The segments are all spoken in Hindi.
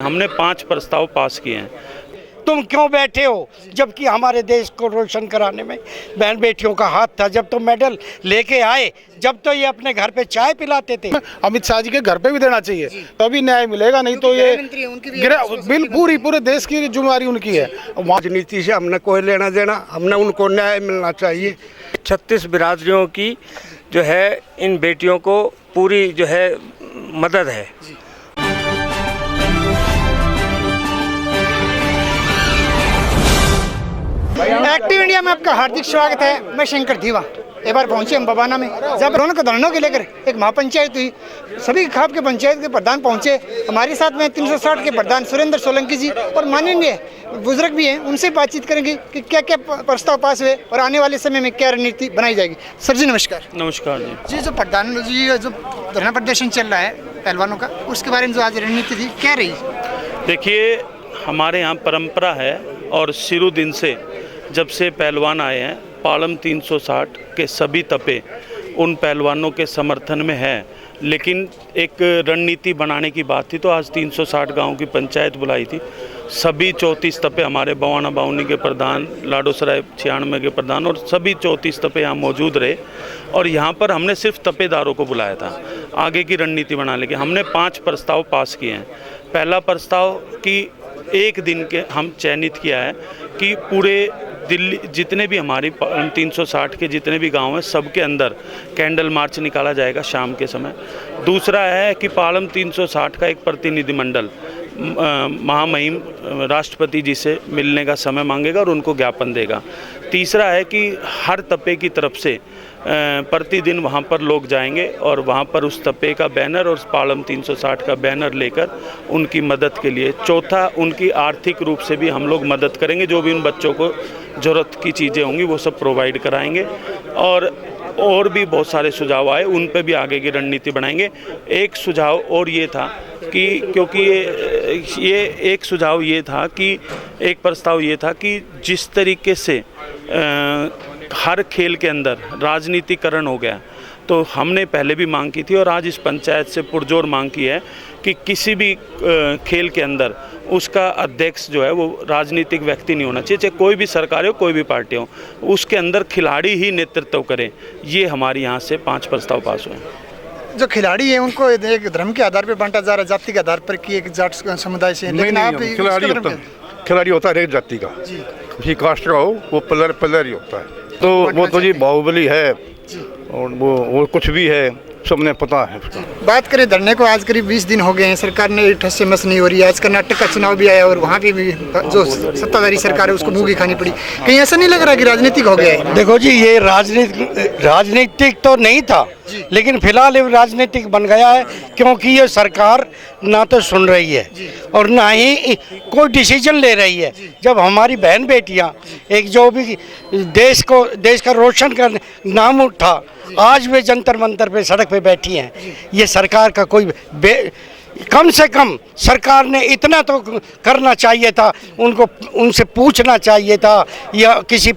हमने 5 प्रस्ताव पास किए हैं। तुम क्यों बैठे हो जबकि हमारे देश को रोशन कराने में बहन बेटियों का हाथ था। जब तो मेडल लेके आए, जब तो ये अपने घर पे चाय पिलाते थे। अमित शाह जी के घर पे भी देना चाहिए तभी न्याय मिलेगा, नहीं तो ये बिल पूरे देश की जिम्मेवारी उनकी है। राजनीति से हमने कोई लेना देना, हमने उनको न्याय मिलना चाहिए। 36 बिरादरियों की जो है इन बेटियों को पूरी जो है मदद है। एक्टिव इंडिया में आपका हार्दिक स्वागत है। मैं शंकर धीवा। एक बार पहुंचे हम बबाना में, जब रौनक धरनों के लेकर एक महापंचायत हुई। सभी खाप के पंचायत के प्रधान पहुंचे। हमारे साथ में 360 के प्रधान सुरेंद्र सोलंकी जी और माननीय बुजुर्ग भी हैं। उनसे बातचीत करेंगे कि क्या क्या प्रस्ताव पास हुए और आने वाले समय में क्या रणनीति बनाई जाएगी। सर जी नमस्कार। नमस्कार जी। जी, जो प्रधान जी जो धरना प्रदर्शन चल रहा है पहलवानों का, उसके बारे में जो आज रणनीति थी क्या रही? देखिए, हमारे यहाँ परंपरा है और शुरू दिन से जब से पहलवान आए हैं, पालम 360 के सभी तपे उन पहलवानों के समर्थन में है। लेकिन एक रणनीति बनाने की बात थी तो आज 360 गांव की पंचायत बुलाई थी। सभी 34 तपे हमारे बवाना बाउनी के प्रधान, लाडोसराय 96 के प्रधान और सभी 34 तपे यहाँ मौजूद रहे। और यहाँ पर हमने सिर्फ तपेदारों को बुलाया था आगे की रणनीति बनाने के। हमने 5 प्रस्ताव पास किए हैं। पहला प्रस्ताव कि एक दिन के हम चयनित किया है कि पूरे दिल्ली जितने भी हमारी 360 के जितने भी गांव हैं सबके अंदर कैंडल मार्च निकाला जाएगा शाम के समय। दूसरा है कि पालम 360 का एक प्रतिनिधिमंडल महामहिम राष्ट्रपति जी से मिलने का समय मांगेगा और उनको ज्ञापन देगा। तीसरा है कि हर तपे की तरफ से प्रतिदिन वहाँ पर लोग जाएंगे और वहाँ पर उस तपे का बैनर और पालम 360 का बैनर लेकर उनकी मदद के लिए। चौथा, उनकी आर्थिक रूप से भी हम लोग मदद करेंगे। जो भी उन बच्चों को ज़रूरत की चीज़ें होंगी वो सब प्रोवाइड कराएंगे। और भी बहुत सारे सुझाव आए, उन पे भी आगे की रणनीति बनाएंगे। एक सुझाव और ये था कि क्योंकि ये एक सुझाव ये था कि एक प्रस्ताव ये था कि जिस तरीके से हर खेल के अंदर राजनीतिकरण हो गया, तो हमने पहले भी मांग की थी और आज इस पंचायत से पुरजोर मांग की है कि किसी भी खेल के अंदर उसका अध्यक्ष जो है वो राजनीतिक व्यक्ति नहीं होना चाहिए, चाहे कोई भी सरकार हो कोई भी पार्टी हो, उसके अंदर खिलाड़ी ही नेतृत्व करें। ये हमारे यहाँ से 5 प्रस्ताव पास हुए। जो खिलाड़ी है उनको एक धर्म के आधार पर बांटा जा रहा है, जाति के आधार पर कि एक जाट समुदाय से। लेकिन आप खिलाड़ी होता है एक जाति का, किसी कास्ट का हो, वो प्लेयर ही होता है। तो वो तो जी बाहुबली है और वो कुछ भी है, सबने पता है उसका। बात करें धरने को, आज करीब 20 दिन हो गए हैं, सरकार ने ठस से मस नहीं हो रही है। आज कर्नाटक का चुनाव भी आया और वहाँ पे भी जो सत्ताधारी सरकार है उसको मूंगी खानी पड़ी। कहीं ऐसा नहीं लग रहा कि राजनीतिक हो गया है? देखो जी, ये राजनीतिक तो नहीं था, लेकिन फिलहाल ये राजनीतिक बन गया है क्योंकि ये सरकार ना तो सुन रही है और ना ही कोई डिसीजन ले रही है। जब हमारी बहन बेटियां एक जो भी देश का रोशन का नाम उठा, आज वे जंतर मंतर पे सड़क पे बैठी हैं। ये सरकार का कोई कम से कम सरकार ने इतना तो करना चाहिए था, उनसे पूछना चाहिए था, या किसी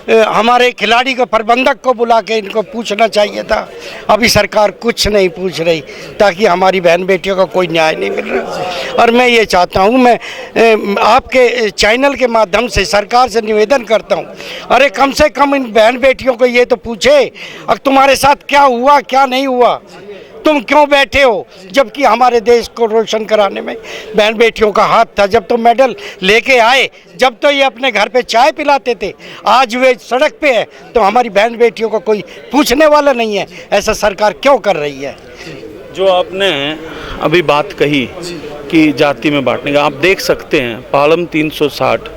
हमारे खिलाड़ी को प्रबंधक को बुला के इनको पूछना चाहिए था। अभी सरकार कुछ नहीं पूछ रही ताकि हमारी बहन बेटियों का कोई न्याय नहीं मिल रहा। और मैं ये चाहता हूँ, मैं आपके चैनल के माध्यम से सरकार से निवेदन करता हूँ, अरे कम से कम इन बहन बेटियों को ये तो पूछे अब तुम्हारे साथ क्या हुआ क्या नहीं हुआ। तुम क्यों बैठे हो जबकि हमारे देश को रोशन कराने में बहन बेटियों का हाथ था। जब तो मेडल लेके आए, जब तो ये अपने घर पे चाय पिलाते थे, आज वे सड़क पे है तो हमारी बहन बेटियों को कोई पूछने वाला नहीं है। ऐसा सरकार क्यों कर रही है? जो आपने अभी बात कही कि जाति में बांटने का, आप देख सकते हैं पालम 360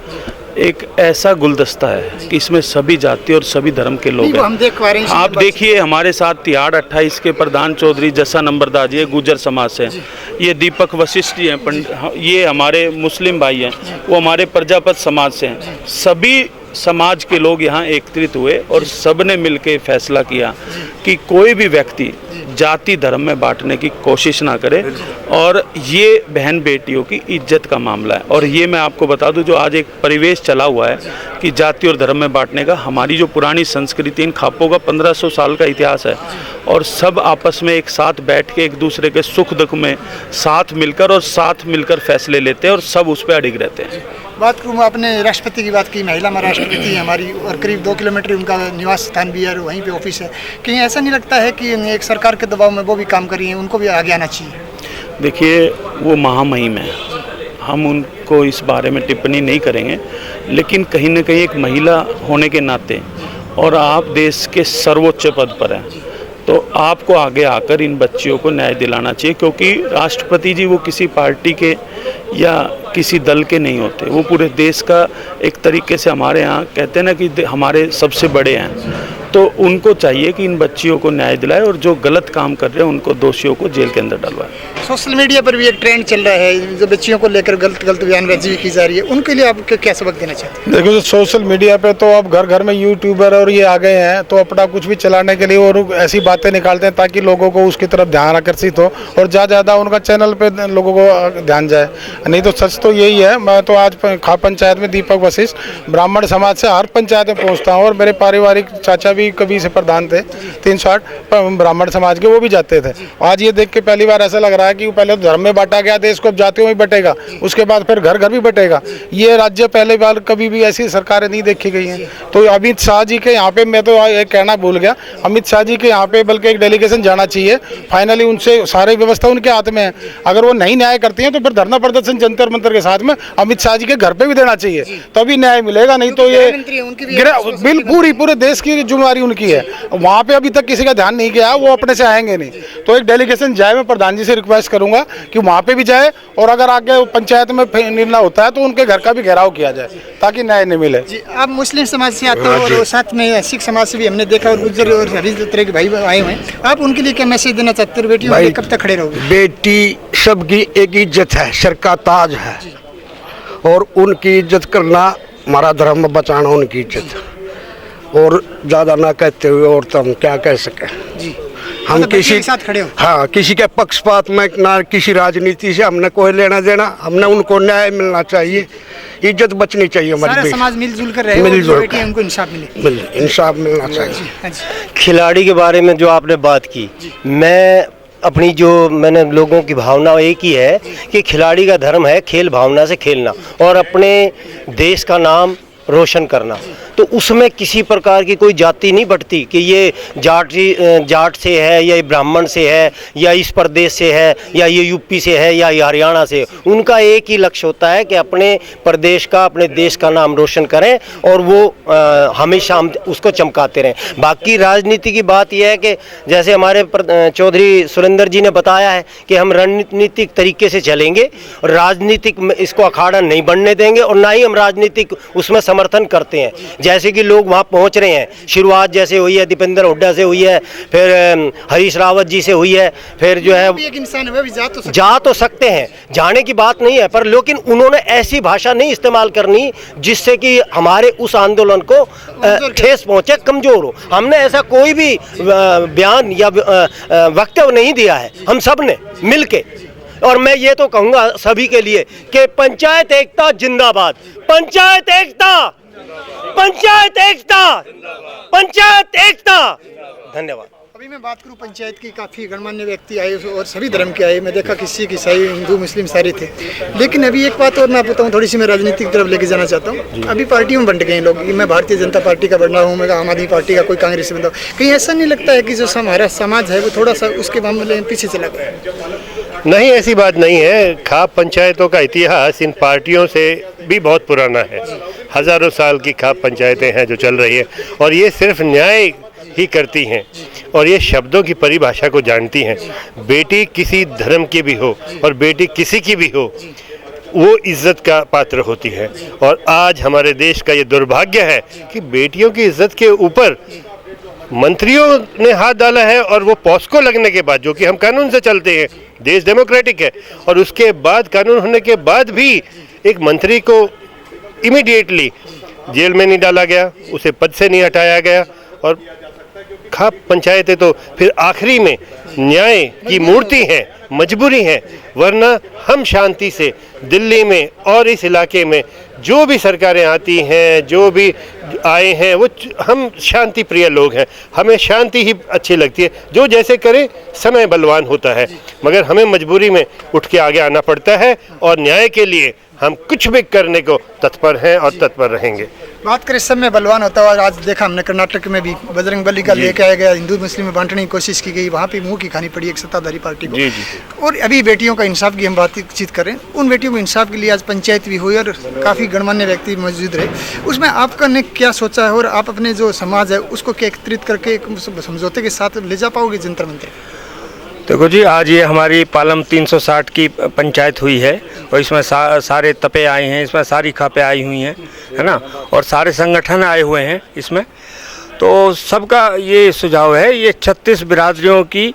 एक ऐसा गुलदस्ता है कि इसमें सभी जाति और सभी धर्म के लोग हैं। हम देख पा रहे हैं। आप देखिए, हमारे साथ तिहाड़ 28 के प्रधान चौधरी जस्सा नंबरदार जी गुर्जर समाज से, ये दीपक वशिष्ठ जी हैं, ये हमारे मुस्लिम भाई हैं, वो हमारे प्रजापत समाज से हैं। सभी समाज के लोग यहाँ एकत्रित हुए और सबने मिलकर फैसला किया कि कोई भी व्यक्ति जाति धर्म में बांटने की कोशिश ना करे और ये बहन बेटियों की इज्जत का मामला है। और ये मैं आपको बता दूं, जो आज एक परिवेश चला हुआ है कि जाति और धर्म में बांटने का। हमारी जो पुरानी संस्कृति, इन खापों का 1500 साल का इतिहास है और सब आपस में एक साथ बैठ के एक दूसरे के सुख दुख में साथ मिलकर फैसले लेते हैं और सब उस पर अडिग रहते हैं। बात करूँ, आपने राष्ट्रपति की बात की, महिला में राष्ट्रपति है हमारी और करीब 2 किलोमीटर उनका निवास स्थान भी है और वहीं पे ऑफिस है। कहीं ऐसा नहीं लगता है कि एक सरकार के दबाव में वो भी काम कर रही हैं, उनको भी आगे आना चाहिए? देखिए, वो महामहिम है, हम उनको इस बारे में टिप्पणी नहीं करेंगे, लेकिन कहीं ना कहीं एक महिला होने के नाते और आप देश के सर्वोच्च पद पर हैं, तो आपको आगे आकर इन बच्चियों को न्याय दिलाना चाहिए, क्योंकि राष्ट्रपति जी वो किसी पार्टी के या किसी दल के नहीं होते, वो पूरे देश का एक तरीके से, हमारे यहाँ कहते हैं ना कि हमारे सबसे बड़े हैं, तो उनको चाहिए कि इन बच्चियों को न्याय दिलाए और जो गलत काम कर रहे हैं उनको, दोषियों को जेल के अंदर डलवाए। सोशल मीडिया पर भी एक ट्रेंड चल रहा है, जो बच्चियों को लेकर गलत बयानबाजी भी की जा रही है, उनके लिए आप क्या सबक देना चाहते हैं? देखो, सोशल मीडिया पे तो अब घर घर में यूट्यूबर और ये आ गए हैं, तो अपना कुछ भी चलाने के लिए और ऐसी बातें निकालते हैं ताकि लोगों को उसकी तरफ ध्यान आकर्षित हो और ज़्यादा उनका चैनल पे लोगों को ध्यान जाए। नहीं तो सच तो यही है। मैं तो आज खाप पंचायत में दीपक वशिष्ठ ब्राह्मण समाज से हर पंचायत में पहुँचता हूँ और मेरे पारिवारिक चाचा भी कभी से प्रधान थे 308 ब्राह्मण समाज के, वो भी जाते थे। आज ये देख के पहली बार ऐसा लग रहा है कि पहले धर्म में बांटा गया देश को, अब जातियों में बटेगा, उसके बाद फिर घर घर भी बटेगा। ये राज्य पहले बार कभी भी ऐसी सरकारें नहीं देखी गई हैं। तो अमित शाह जी के यहाँ पे, मैं तो एक कहना भूल गया, अमित शाह जी के यहाँ पे बल्कि एक डेलीगेशन जाना चाहिए। फाइनली उनसे सारी व्यवस्था उनके हाथ में है, अगर वो नहीं न्याय करती हैं तो फिर धरना प्रदर्शन जंतर मंतर के साथ में अमित शाह जी के घर पे भी देना चाहिए, तभी न्याय मिलेगा। नहीं तो ये पूरे देश की जिम्मेवारी उनकी है, वहाँ पे अभी तक किसी का ध्यान नहीं गया, वो अपने से आएंगे नहीं। तो एक डेलीगेशन जाए, मैं प्रधान जी से रिक्वेस्ट करूंगा कि वहाँ पे भी जाए और अगर आगे पंचायत में निर्णय होता है तो उनके घर का भी घेराव किया जाए ताकि न्याय नहीं मिले। जी, आप मुस्लिम समाज से आते हो और साथ में सिख समाज से भी हमने देखा और गुज्जर और सभी तरह के भाई आए हुए हैं, आप उनके लिए क्या मैसेज देना चाहते हो? बेटियों के लिए कब तक खड़े रहोगे? बेटी सबकी एक इज्जत है, सर का ताज है और उनकी इज्जत करना हमारा धर्म, बचाना उनकी इज्जत। और ज़्यादा ना कहते हुए और तो हम क्या कह सकें जी। हम मतलब किसी के साथ खड़े हो? हाँ, किसी के पक्षपात में ना किसी राजनीति से हमने कोई लेना देना, हमने उनको न्याय मिलना चाहिए, इज्जत बचनी चाहिए हमारी। सारा समाज मिलजुल कर रहे, उनको इंसाफ मिले, इंसाफ मिलना चाहिए। खिलाड़ी के बारे में जो आपने बात की, मैंने लोगों की भावना एक ही है कि खिलाड़ी का धर्म है खेल भावना से खेलना और अपने देश का नाम रोशन करना। तो उसमें किसी प्रकार की कोई जाति नहीं बटती कि ये जाट से है या ये ब्राह्मण से है या इस प्रदेश से है या ये यूपी से है या ये हरियाणा से। उनका एक ही लक्ष्य होता है कि अपने प्रदेश का, अपने देश का नाम रोशन करें और वो हमेशा हम उसको चमकाते रहें। बाकी राजनीति की बात यह है कि जैसे हमारे चौधरी सुरेंद्र जी ने बताया है कि हम रणनीतिक तरीके से चलेंगे और राजनीतिक इसको अखाड़ा नहीं बढ़ने देंगे और ना ही हम राजनीतिक उसमें समर्थन करते हैं। जैसे कि लोग वहाँ पहुँच रहे हैं, शुरुआत जैसे हुई है दीपेंद्र हुड्डा से हुई है, फिर हरीश रावत जी से हुई है, फिर जो है एक इंसान है, जा तो सकते हैं, जाने की बात नहीं है, पर लेकिन उन्होंने ऐसी भाषा नहीं इस्तेमाल करनी जिससे कि हमारे उस आंदोलन को ठेस पहुँचे, कमजोर हो। हमने ऐसा कोई भी बयान या वक्तव्य नहीं दिया है, हम सब ने मिल के। और मैं ये तो कहूँगा सभी के लिए कि पंचायत एकता जिंदाबाद, पंचायत एकता, पंचायत एकता, पंचायत एकता। धन्यवाद। अभी मैं बात करूं पंचायत की, काफ़ी गणमान्य व्यक्ति आए और सभी धर्म के आए, मैं देखा कि सिख ईसाई हिंदू मुस्लिम सारे थे। लेकिन अभी एक बात और मैं बताऊं, थोड़ी सी मैं राजनीति की तरफ लेके जाना चाहता हूं। अभी पार्टियों में बंट गए लोग, मैं भारतीय जनता पार्टी का बना हूँ, मैं आम आदमी पार्टी का, कोई कांग्रेस से बंदा। कहीं ऐसा नहीं लगता है कि जो हमारा समाज है वो थोड़ा सा उसके मामले में पीछे चला गया? नहीं, ऐसी बात नहीं है। खाप पंचायतों का इतिहास इन पार्टियों से भी बहुत पुराना है। हज़ारों साल की खाप पंचायतें हैं जो चल रही है और ये सिर्फ न्याय ही करती हैं और ये शब्दों की परिभाषा को जानती हैं। बेटी किसी धर्म की भी हो और बेटी किसी की भी हो, वो इज़्ज़त का पात्र होती है। और आज हमारे देश का ये दुर्भाग्य है कि बेटियों की इज़्ज़त के ऊपर मंत्रियों ने हाथ डाला है और वो पॉस्को लगने के बाद, जो कि हम कानून से चलते हैं, देश डेमोक्रेटिक है, और उसके बाद कानून होने के बाद भी एक मंत्री को इमीडिएटली जेल में नहीं डाला गया, उसे पद से नहीं हटाया गया। और खाप पंचायतें तो फिर आखिरी में न्याय की मूर्ति हैं, मजबूरी है, वरना हम शांति से दिल्ली में और इस इलाके में जो भी सरकारें आती हैं, जो भी आए हैं, वो हम शांति प्रिय लोग हैं, हमें शांति ही अच्छी लगती है। जो जैसे करे, समय बलवान होता है, मगर हमें मजबूरी में उठ के आगे आना पड़ता है और न्याय के लिए हम कुछ भी करने को तत्पर हैं और तत्पर रहेंगे। बात करें सब में बलवान होता हुआ, आज देखा हमने कर्नाटक में भी बजरंग बली का लेके आया गया, हिंदू मुस्लिम में बांटने की कोशिश की गई, वहाँ पे मुंह की खानी पड़ी एक सत्ताधारी पार्टी को। और अभी बेटियों का इंसाफ की हम बातचीत करें, उन बेटियों को इंसाफ के लिए आज पंचायत भी हुई और काफ़ी गणमान्य व्यक्ति मौजूद रहे। उसमें आपका ने क्या सोचा है और आप अपने जो समाज है उसको क्या एकत्रित करके समझौते के साथ ले जा पाओगे जंतर मंतर? देखो जी, आज ये हमारी पालम 360 की पंचायत हुई है और इसमें सारे तपे आए हैं, इसमें सारी खापें आई हुई हैं, है ना, और सारे संगठन आए हुए हैं इसमें। तो सबका ये सुझाव है, ये 36 बिरादरियों की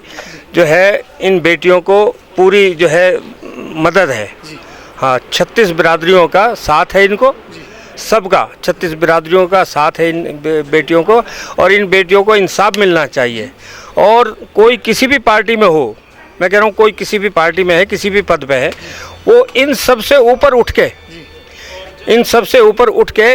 जो है इन बेटियों को पूरी जो है मदद है। हाँ, 36 बिरादरियों का साथ है इनको, सबका 36 बिरादरियों का साथ है इन बेटियों को, और इन बेटियों को इंसाफ मिलना चाहिए। और कोई किसी भी पार्टी में हो, मैं कह रहा हूँ कोई किसी भी पार्टी में है, किसी भी पद पे है, वो इन सब से ऊपर उठ के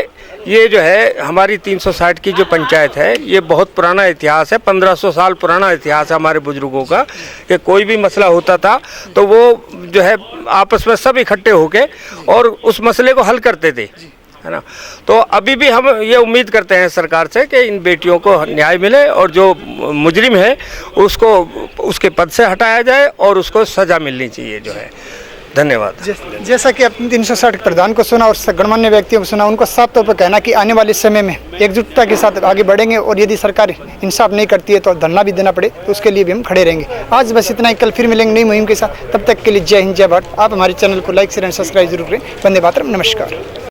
ये जो है हमारी 360 की जो पंचायत है, ये बहुत पुराना इतिहास है, 1500 साल पुराना इतिहास है हमारे बुजुर्गों का, कि कोई भी मसला होता था तो वो जो है आपस में सब इकट्ठे होके और उस मसले को हल करते थे, है ना। तो अभी भी हम ये उम्मीद करते हैं सरकार से कि इन बेटियों को न्याय मिले और जो मुजरिम है उसको उसके पद से हटाया जाए और उसको सज़ा मिलनी चाहिए जो है। धन्यवाद। जैसा कि आपने 360 प्रधान को सुना और गणमान्य व्यक्तियों को सुना, उनको साफ तौर पर कहना कि आने वाले समय में एकजुटता के साथ आगे बढ़ेंगे और यदि सरकार इंसाफ नहीं करती है तो धरना भी देना पड़े तो उसके लिए भी हम खड़े रहेंगे। आज बस इतना ही, कल फिर मिलेंगे नई मुहिम के साथ। तब तक के लिए जय हिंद, जय भारत। आप हमारे चैनल को लाइक शेयर एंड सब्सक्राइब जरूर करें। वंदे मातरम। नमस्कार।